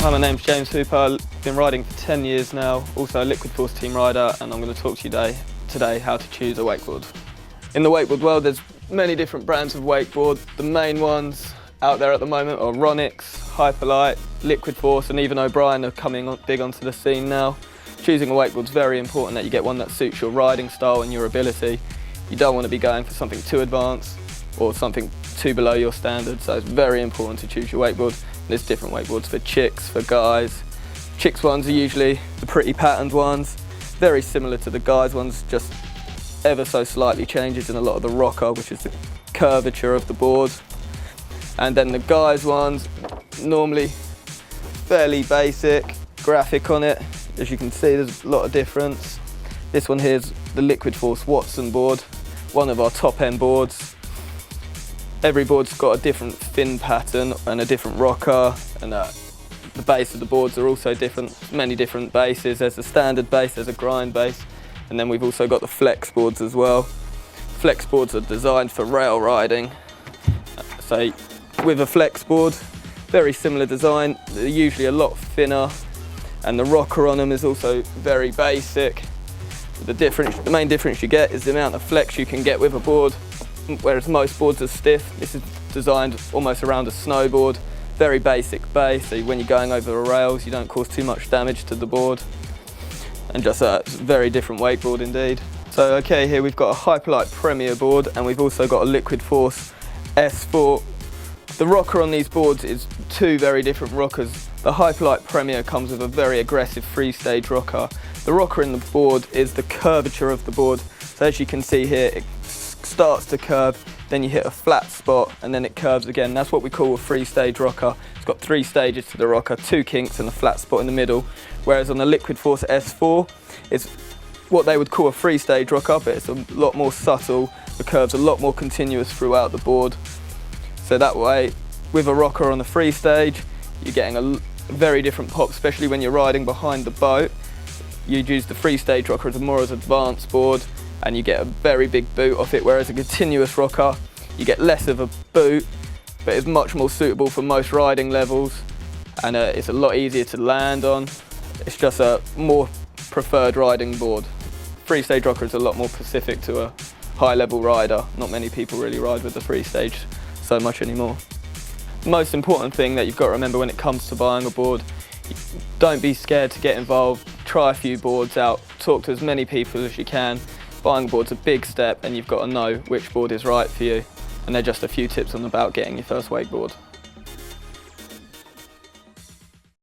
Hi, my name's James Hooper. I've been riding for 10 years now, also a Liquid Force team rider, and I'm going to talk to you today how to choose a wakeboard. In the wakeboard world, there's many different brands of wakeboard. The main ones out there at the moment are Ronix, Hyperlight, Liquid Force, and even O'Brien are coming big onto the scene now. Choosing a wakeboard is very important that you get one that suits your riding style and your ability. You don't want to be going for something too advanced or something too below your standard, so it's very important to choose your wakeboard. There's different wakeboards for chicks, for guys. Chicks ones are usually the pretty patterned ones, very similar to the guys ones, just ever so slightly changes in a lot of the rocker, which is the curvature of the board. And then the guys ones, normally fairly basic, graphic on it. As you can see, there's a lot of difference. This one here is the Liquid Force Watson board, one of our top end boards. Every board's got a different fin pattern and a different rocker, and the base of the boards are also different, many different bases. There's a standard base, there's a grind base, and then we've also got the flex boards as well. Flex boards are designed for rail riding. So with a flex board, very similar design, they're usually a lot thinner, and the rocker on them is also very basic. The main difference you get is the amount of flex you can get with a board. Whereas most boards are stiff, this is designed almost around a snowboard. Very basic base, so when you're going over the rails you don't cause too much damage to the board. And just a very different wakeboard indeed. So okay, here we've got a Hyperlight Premier board, and we've also got a Liquid Force S4. The rocker on these boards is two very different rockers. The Hyperlight Premier comes with a very aggressive 3-stage rocker. The rocker in the board is the curvature of the board. So as you can see here, it starts to curve, then you hit a flat spot, and then it curves again. That's what we call a 3-stage rocker. It's got 3 stages to the rocker, 2 kinks and a flat spot in the middle. Whereas on the Liquid Force S4, it's what they would call a 3-stage rocker, but it's a lot more subtle. The curve's a lot more continuous throughout the board. So that way, with a rocker on the 3-stage, you're getting a very different pop, especially when you're riding behind the boat. You'd use the 3-stage rocker as a more advanced board, and you get a very big boot off it, whereas a continuous rocker, you get less of a boot, but it's much more suitable for most riding levels, and it's a lot easier to land on. It's just a more preferred riding board. 3-stage rocker is a lot more specific to a high-level rider. Not many people really ride with the 3-stage so much anymore. The most important thing that you've got to remember when it comes to buying a board, don't be scared to get involved. Try a few boards out, talk to as many people as you can. Buying a board's a big step, and you've got to know which board is right for you. And they're just a few tips on about getting your first wakeboard.